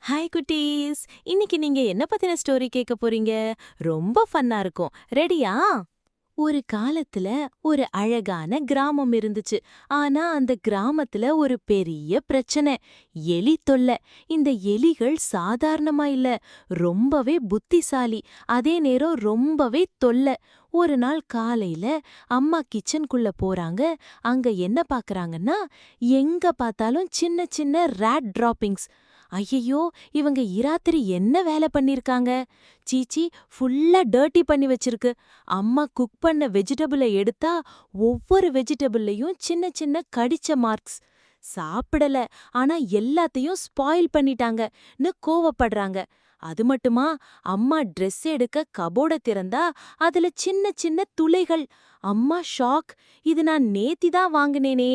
Hi குட்டீஸ்! இன்னைக்கு நீங்க என்ன பத்தின ஸ்டோரி கேட்க போறீங்க? ரொம்ப ஃபன்னா இருக்கும். ரெடியா? ஒரு காலத்துல ஒரு அழகான கிராமம் இருந்துச்சு. ஆனா அந்த கிராமத்துல ஒரு பெரிய பிரச்சனை. எலி தொல்லை. இந்த எலிகள் சாதாரணமா இல்ல, ரொம்பவே புத்திசாலி. அதே நேரம் ரொம்பவே தொல்லை. ஒரு நாள் காலையில அம்மா கிச்சனுக்குள்ள போறாங்க. அங்க என்ன பாக்குறாங்கன்னா, எங்க பார்த்தாலும் சின்ன சின்ன ராட் டிராப்பிங்ஸ். ஐயையோ! இவங்க இராத்திரி என்ன வேலை பண்ணிருக்காங்க? சீச்சி, ஃபுல்லா டர்ட்டி பண்ணி வச்சிருக்கு. அம்மா குக் பண்ண வெஜிடபிள எடுத்தா ஒவ்வொரு வெஜிடபிள்லயும் சின்ன சின்ன கடிச்ச மார்க்ஸ். சாப்பிடல, ஆனா எல்லாத்தையும் ஸ்பாயில் பண்ணிட்டாங்கன்னு கோவப்படுறாங்க. அது மட்டுமா, அம்மா ட்ரெஸ் எடுக்க கபோர்ட திறந்தா அதுல சின்ன சின்ன துளைகள். அம்மா ஷாக். இது நான் நேத்தி தான் வாங்குனேனே.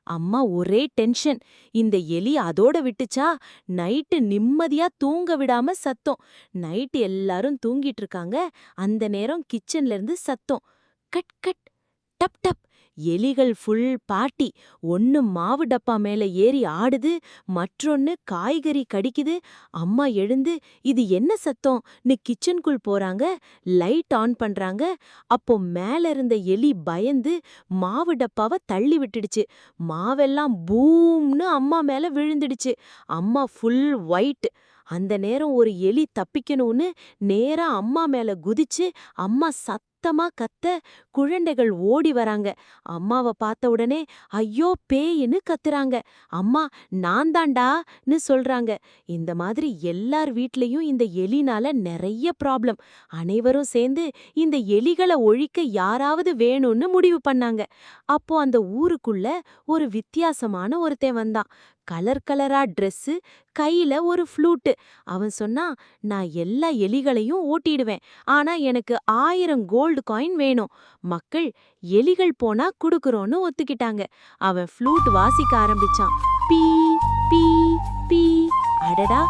அம்மா ஒரே டென்ஷன். இந்த எலி அதோட விட்டுச்சா, நைட்டு நிம்மதியா தூங்க விடாம சத்தம். நைட்டு எல்லாரும் தூங்கிட்டு இருக்காங்க. அந்த நேரம் கிச்சன்ல இருந்து சத்தம். கட் கட், டப் டப். எலிகள் ஃபுல் பார்ட்டி. ஒன்னு மாவு டப்பா மேல ஏறி ஆடுது, மற்றொன்னு காய்கறி கடிக்குது. அம்மா எழுந்து இது என்ன சத்தம்னு கிச்சனுக்குள் போறாங்க. லைட் ஆன் பண்றாங்க. அப்போ மேல இருந்த எலி பயந்து மாவு டப்பாவை தள்ளி விட்டுடுச்சு. மாவெல்லாம் பூம்னு அம்மா மேல விழுந்துடுச்சு. அம்மா ஃபுல் ஒயிட். அந்த நேரம் ஒரு எலி தப்பிக்கணும்னு நேரா அம்மா மேல குதிச்சு அம்மா சத்தமா கத்த, குழந்தைகள் ஓடி வராங்க. அம்மாவ பார்த்த உடனே ஐயோ பேயின்னு கத்துறாங்க. அம்மா நான் தாண்டான்னு சொல்றாங்க. இந்த மாதிரி எல்லார் வீட்லயும் இந்த எலினால நிறைய ப்ராப்ளம். அனைவரும் சேர்ந்து இந்த எலிகளை ஒழிக்க யாராவது வேணும்னு முடிவு பண்ணாங்க. அப்போ அந்த ஊருக்குள்ள ஒரு வித்தியாசமான ஒருத்தன் வந்தான். கலர் கலரா ட்ரெஸ்ஸு, கையில ஒரு ஃப்ளூட்டு. அவன் சொன்னா, நான் எல்லா எலிகளையும் ஓட்டிடுவேன். ஆனா எனக்கு 1000 கோல்டு காயின் வேணும். மக்கள் எலிகள் போனா குடுக்குறோன்னு ஒத்துக்கிட்டாங்க. அவன் ஃப்ளூட் வாசிக்க ஆரம்பிச்சான். பீ பீ பீ. அடடா,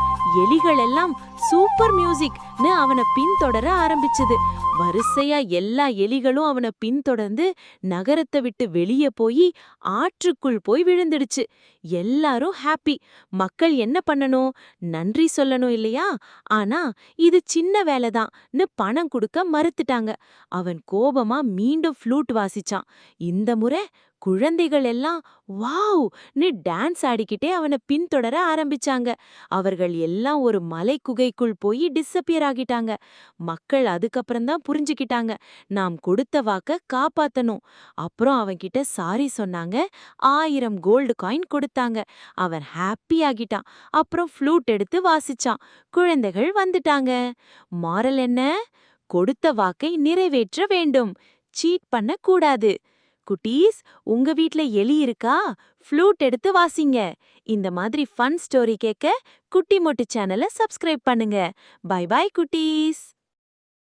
எலிகள் எல்லாம் சூப்பர் மியூசிக்னு அவனை பின்தொடர ஆரம்பிச்சது. வரிசையா எல்லா எலிகளும் அவனை பின்தொடர்ந்து நகரத்தை விட்டு வெளியே போய் ஆற்றுக்குள் போய் விழுந்துடுச்சு. எல்லாரும் ஹாப்பி. மக்கள் என்ன பண்ணணும்? நன்றி சொல்லணும் இல்லையா? ஆனா இது சின்ன வேலைதான்னு பணம் கொடுக்க மறுத்துட்டாங்க. அவன் கோபமா மீண்டும் ஃப்ளூட் வாசிச்சான். இந்த முறை குழந்தைகள் எல்லாம் வாவ்னு டான்ஸ் ஆடிக்கிட்டே அவனை பின்தொடர ஆரம்பிச்சாங்க. அவர்கள் எல்லாம் ஒரு மலை குகைக்குள் போய் டிஸப்பியர் ஆகிட்டாங்க. மக்கள் அதுக்கப்புறம் தான் புரிஞ்சுக்கிட்டாங்க, நாம் கொடுத்த வாக்க காப்பாத்தணும். அப்புறம் அவன்கிட்ட சாரி சொன்னாங்க. 1000 கோல்டு காயின் கொடுத்தாங்க. அவன் ஹாப்பி ஆகிட்டான். அப்புறம் ஃப்ளூட் எடுத்து வாசிச்சான். குழந்தைகள் வந்துட்டாங்க. மாரல் என்ன? கொடுத்த வாக்கை நிறைவேற்ற வேண்டும். சீட் பண்ண கூடாது. குட்டீஸ், உங்க வீட்ல எலி இருக்கா? ஃப்ளூட் எடுத்து வாசிங்க. இந்த மாதிரி ஃபன் ஸ்டோரி கேட்க குட்டி மொட்டு சேனலை சப்ஸ்கிரைப் பண்ணுங்க. பை பை குட்டீஸ்.